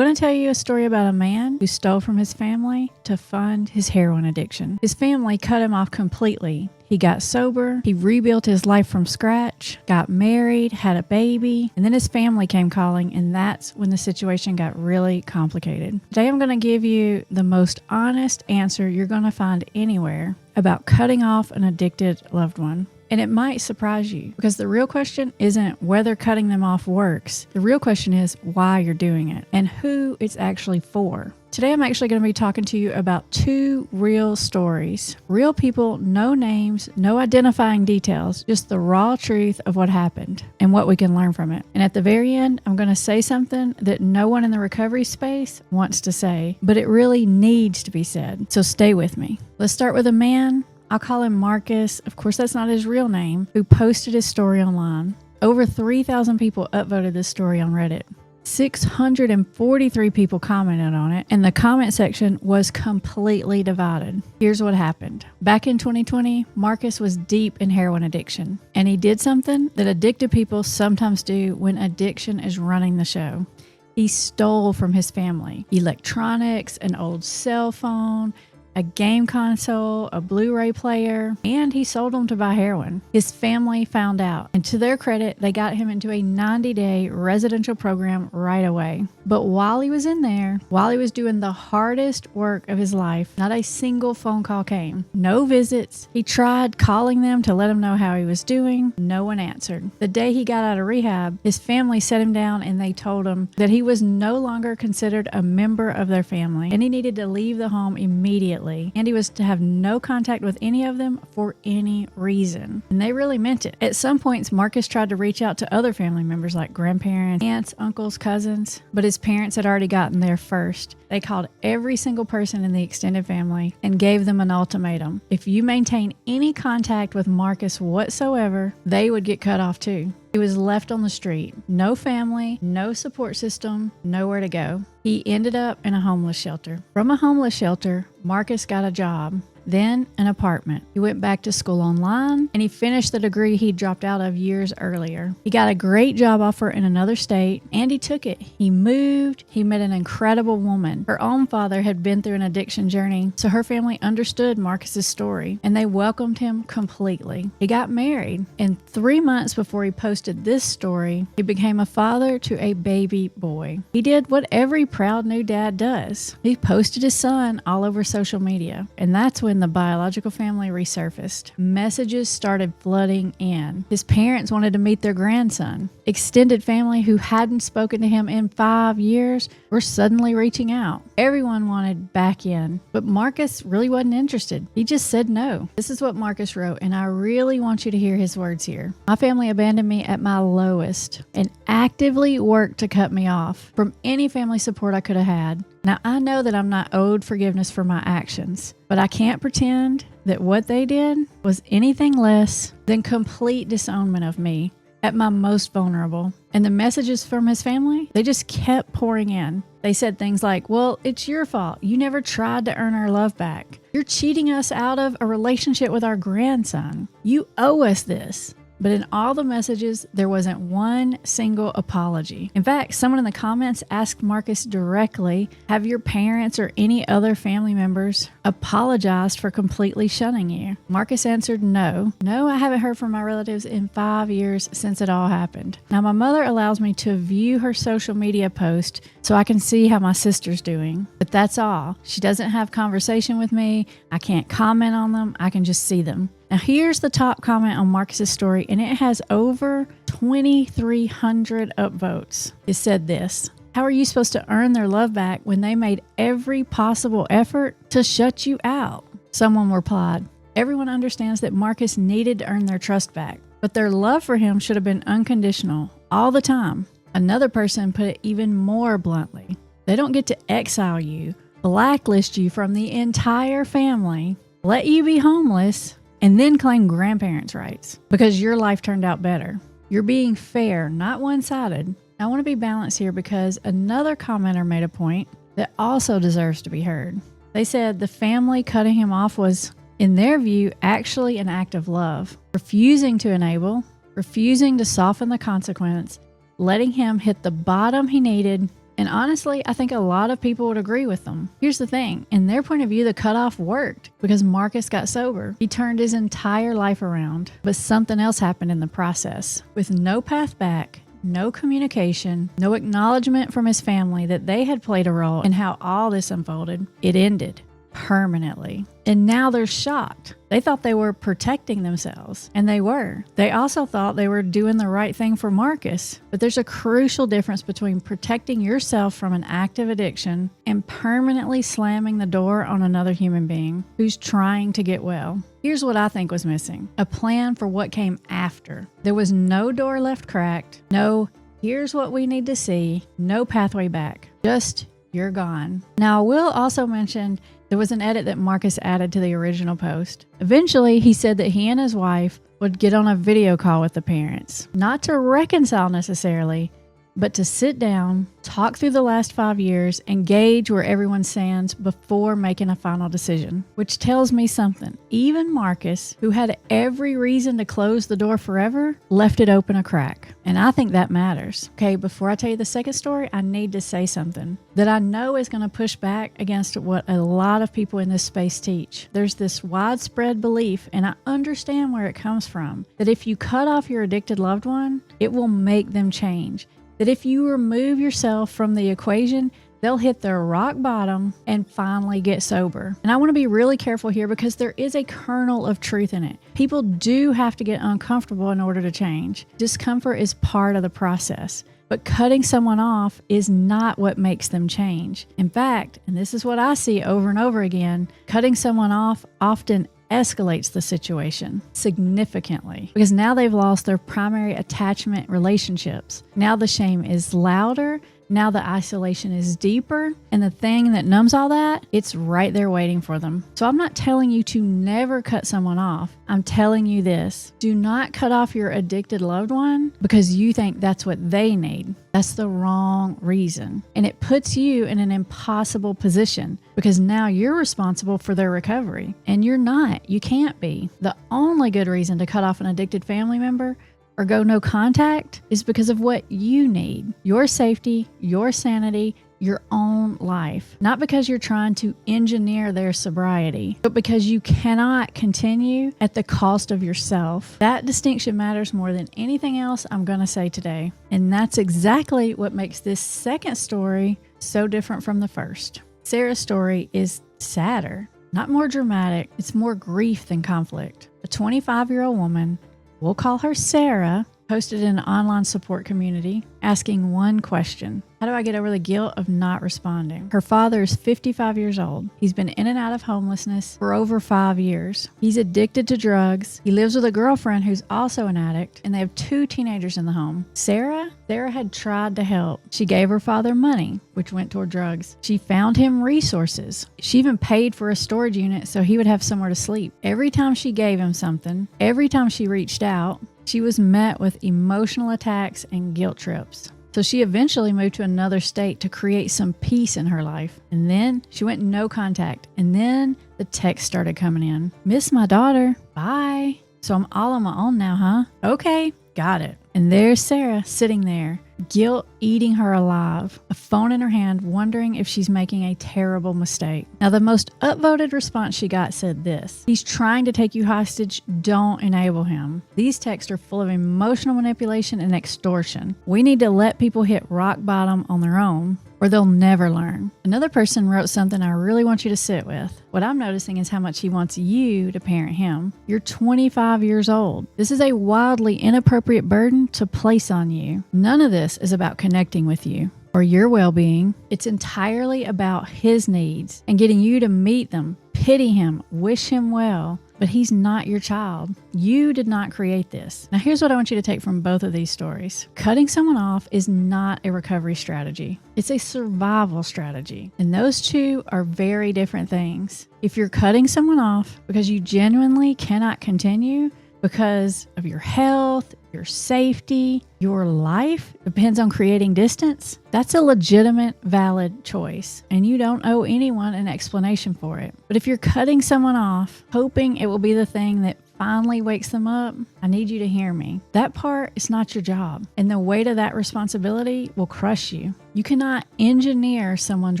going to tell you a story about a man who stole from his family to fund his heroin addiction. His family cut him off completely. He got sober, he rebuilt his life from scratch, got married, had a baby, and then his family came calling, and that's when the situation got really complicated. Today I'm going to give you the most honest answer you're going to find anywhere about cutting off an addicted loved one. And it might surprise you because the real question isn't whether cutting them off works. The real question is why you're doing it and who it's actually for. Today I'm actually going to be talking to you about 2 real stories. Real people, no names, no identifying details, just the raw truth of what happened and what we can learn from it. And at the very end, I'm going to say something that no one in the recovery space wants to say, but it really needs to be said. So stay with me. Let's start with a man. I'll call him Marcus. Of course, that's not his real name, who posted his story online. Over 3,000 people upvoted this story on Reddit. 643 people commented on it, and the comment section was completely divided. Here's what happened. Back in 2020, Marcus was deep in heroin addiction, and he did something that addicted people sometimes do when addiction is running the show. He stole from his family electronics, an old cell phone, a game console, a Blu-ray player, and he sold them to buy heroin. His family found out, and to their credit, they got him into a 90-day residential program right away. But while he was in there, while he was doing the hardest work of his life, not a single phone call came. No visits. He tried calling them to let them know how he was doing. No one answered. The day he got out of rehab, his family set him down and they told him that he was no longer considered a member of their family and he needed to leave the home immediately. And he was to have no contact with any of them for any reason. And they really meant it. At some points, Marcus tried to reach out to other family members like grandparents, aunts, uncles, cousins, but his parents had already gotten there first. They called every single person in the extended family and gave them an ultimatum. If you maintain any contact with Marcus whatsoever, they would get cut off too. He was left on the street. No family, no support system, nowhere to go. He ended up in a homeless shelter. From a homeless shelter, Marcus got a job, then an apartment. He went back to school online and he finished the degree he dropped out of years earlier. He got a great job offer in another state and he took it. He moved. He met an incredible woman. Her own father had been through an addiction journey, so her family understood Marcus's story and they welcomed him completely. He got married, and 3 months before he posted this story, he became a father to a baby boy. He did what every proud new dad does. He posted his son all over social media, and that's when the biological family resurfaced. Messages started flooding in. His parents wanted to meet their grandson. Extended family who hadn't spoken to him in 5 years were suddenly reaching out. Everyone wanted back in, but Marcus really wasn't interested. He just said no. This is what Marcus wrote, and I really want you to hear his words here. My family abandoned me at my lowest and actively worked to cut me off from any family support I could have had. Now, I know that I'm not owed forgiveness for my actions, but I can't pretend that what they did was anything less than complete disownment of me at my most vulnerable. And the messages from his family, they just kept pouring in. They said things like, well, it's your fault. You never tried to earn our love back. You're cheating us out of a relationship with our grandson. You owe us this. But in all the messages, there wasn't one single apology. In fact, someone in the comments asked Marcus directly, have your parents or any other family members apologized for completely shunning you? Marcus answered no. No, I haven't heard from my relatives in 5 years since it all happened. Now, my mother allows me to view her social media post so I can see how my sister's doing. But that's all. She doesn't have conversation with me. I can't comment on them. I can just see them. Now, here's the top comment on Marcus's story, and it has over 2,300 upvotes. It said this: how are you supposed to earn their love back when they made every possible effort to shut you out? Someone replied, everyone understands that Marcus needed to earn their trust back, but their love for him should have been unconditional all the time. Another person put it even more bluntly: they don't get to exile you, blacklist you from the entire family, let you be homeless, and then claim grandparents' rights because your life turned out better. You're being fair, not one-sided. I want to be balanced here because another commenter made a point that also deserves to be heard. They said the family cutting him off was, in their view, actually an act of love, refusing to enable, refusing to soften the consequence, letting him hit the bottom he needed, And honestly, I think a lot of people would agree with them. Here's the thing. In their point of view, the cutoff worked because Marcus got sober. He turned his entire life around. But something else happened in the process. With no path back, no communication, no acknowledgement from his family that they had played a role in how all this unfolded, it ended permanently. And now they're shocked. They thought they were protecting themselves, and they were. They also thought they were doing the right thing for Marcus. But there's a crucial difference between protecting yourself from an active addiction and permanently slamming the door on another human being who's trying to get well. Here's what I think was missing: a plan for what came after. There was no door left cracked, no here's what we need to see, no pathway back, just you're gone. Now, I will also mention there was an edit that Marcus added to the original post. Eventually, he said that he and his wife would get on a video call with the parents, not to reconcile necessarily, but to sit down, talk through the last 5 years, and gauge where everyone stands before making a final decision. Which tells me something. Even Marcus, who had every reason to close the door forever, left it open a crack. And I think that matters. Okay, before I tell you the second story, I need to say something that I know is going to push back against what a lot of people in this space teach. There's this widespread belief, and I understand where it comes from, that if you cut off your addicted loved one, it will make them change. That if you remove yourself from the equation, they'll hit their rock bottom and finally get sober. And I want to be really careful here because there is a kernel of truth in it. People do have to get uncomfortable in order to change. Discomfort is part of the process. But cutting someone off is not what makes them change. In fact, and this is what I see over and over again, cutting someone off often escalates the situation significantly because now they've lost their primary attachment relationships. Now the shame is louder. Now the isolation is deeper, and the thing that numbs all that, it's right there waiting for them. So I'm not telling you to never cut someone off. I'm telling you this: do not cut off your addicted loved one because you think that's what they need. That's the wrong reason. And it puts you in an impossible position because now you're responsible for their recovery. And you're not. You can't be. The only good reason to cut off an addicted family member or go no contact is because of what you need: your safety, your sanity, your own life. Not because you're trying to engineer their sobriety, but because you cannot continue at the cost of yourself. That distinction matters more than anything else I'm going to say today. And that's exactly what makes this second story so different from the first. Sarah's story is sadder, not more dramatic. It's more grief than conflict. A 25-year-old woman, we'll call her Sarah, posted in an online support community asking one question: how do I get over the guilt of not responding? Her father is 55 years old. He's been in and out of homelessness for over 5 years. He's addicted to drugs. He lives with a girlfriend who's also an addict, and they have 2 teenagers in the home. Sarah had tried to help. She gave her father money, which went toward drugs. She found him resources. She even paid for a storage unit so he would have somewhere to sleep. Every time she gave him something, every time she reached out, she was met with emotional attacks and guilt trips. So she eventually moved to another state to create some peace in her life. And then she went no contact. And then the texts started coming in. Miss my daughter. Bye. So I'm all on my own now, huh? Okay, got it. And there's Sarah sitting there, guilt eating her alive, a phone in her hand, wondering if she's making a terrible mistake. Now, the most upvoted response she got said this: he's trying to take you hostage. Don't enable him. These texts are full of emotional manipulation and extortion. We need to let people hit rock bottom on their own, or they'll never learn. Another person wrote something I really want you to sit with. What I'm noticing is how much he wants you to parent him. You're 25 years old. This is a wildly inappropriate burden to place on you. None of this is about connecting with you or your well-being. It's entirely about his needs and getting you to meet them, pity him, wish him well. But he's not your child. You did not create this. Now, here's what I want you to take from both of these stories. Cutting someone off is not a recovery strategy. It's a survival strategy. And those two are very different things. If you're cutting someone off because you genuinely cannot continue because of your health, your safety, your life depends on creating distance, that's a legitimate, valid choice, and you don't owe anyone an explanation for it. But if you're cutting someone off, hoping it will be the thing that finally wakes them up, I need you to hear me. That part is not your job, and the weight of that responsibility will crush you. You cannot engineer someone's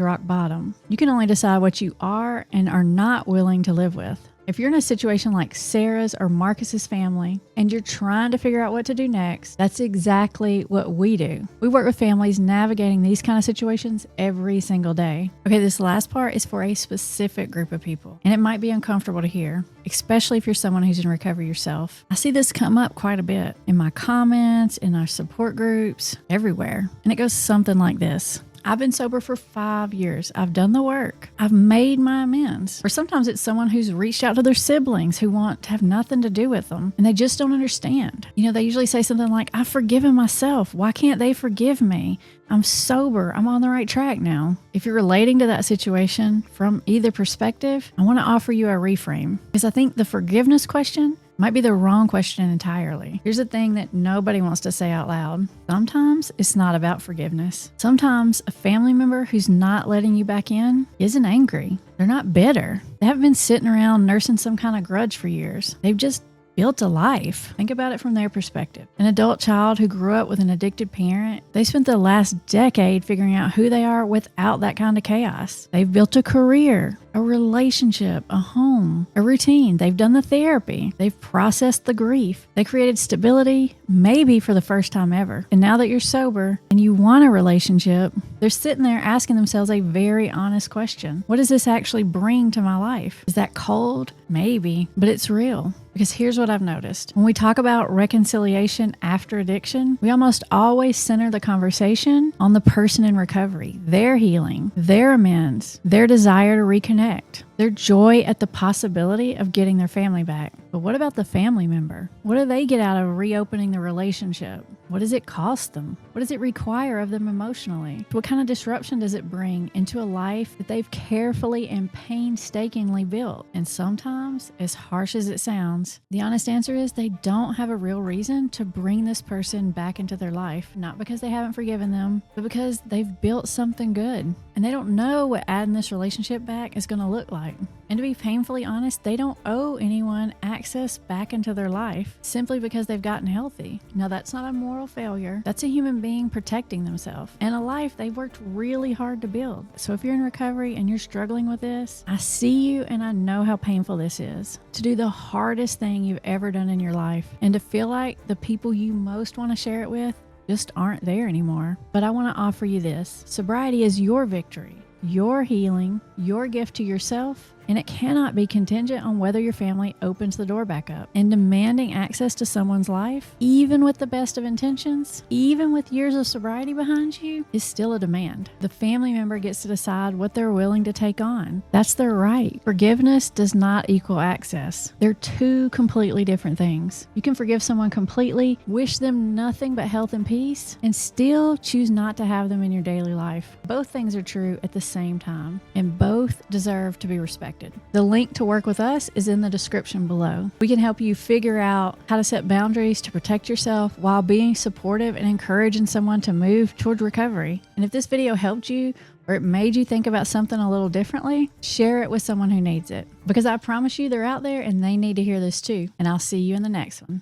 rock bottom. You can only decide what you are and are not willing to live with. If you're in a situation like Sarah's or Marcus's family and you're trying to figure out what to do next, that's exactly what we do. We work with families navigating these kind of situations every single day. Okay, this last part is for a specific group of people, and it might be uncomfortable to hear, especially if you're someone who's in recovery yourself. I see this come up quite a bit in my comments, in our support groups, everywhere. And it goes something like this. I've been sober for 5 years. I've done the work. I've made my amends. Or sometimes it's someone who's reached out to their siblings who want to have nothing to do with them, and they just don't understand. You know, they usually say something like, I've forgiven myself. Why can't they forgive me? I'm sober. I'm on the right track now. If you're relating to that situation from either perspective, I want to offer you a reframe, because I think the forgiveness question might be the wrong question entirely. Here's the thing that nobody wants to say out loud. Sometimes it's not about forgiveness. Sometimes a family member who's not letting you back in isn't angry. They're not bitter. They haven't been sitting around nursing some kind of grudge for years. They've just built a life. Think about it from their perspective. An adult child who grew up with an addicted parent, they spent the last decade figuring out who they are without that kind of chaos. They've built a career, a relationship, a home, a routine. They've done the therapy. They've processed the grief. They created stability, maybe for the first time ever. And now that you're sober and you want a relationship, they're sitting there asking themselves a very honest question. What does this actually bring to my life? Is that cold? Maybe, but it's real. Because here's what I've noticed. When we talk about reconciliation after addiction, we almost always center the conversation on the person in recovery, their healing, their amends, their desire to reconnect, their joy at the possibility of getting their family back. But what about the family member? What do they get out of reopening the relationship? What does it cost them? What does it require of them emotionally? What kind of disruption does it bring into a life that they've carefully and painstakingly built? And sometimes, as harsh as it sounds, the honest answer is they don't have a real reason to bring this person back into their life. Not because they haven't forgiven them, but because they've built something good. And they don't know what adding this relationship back is going to look like. And to be painfully honest, they don't owe anyone access back into their life simply because they've gotten healthy. Now, that's not a moral failure. That's a human being protecting themselves and a life they've worked really hard to build. So if you're in recovery and you're struggling with this, I see you and I know how painful this is. To do the hardest thing you've ever done in your life and to feel like the people you most want to share it with just aren't there anymore. But I want to offer you this. Sobriety is your victory, your healing, your gift to yourself, and it cannot be contingent on whether your family opens the door back up. And demanding access to someone's life, even with the best of intentions, even with years of sobriety behind you, is still a demand. The family member gets to decide what they're willing to take on. That's their right. Forgiveness does not equal access. They're two completely different things. You can forgive someone completely, wish them nothing but health and peace, and still choose not to have them in your daily life. Both things are true at the same time, and both deserve to be respected. The link to work with us is in the description below. We can help you figure out how to set boundaries to protect yourself while being supportive and encouraging someone to move toward recovery. And if this video helped you or it made you think about something a little differently, share it with someone who needs it. Because I promise you they're out there and they need to hear this too. And I'll see you in the next one.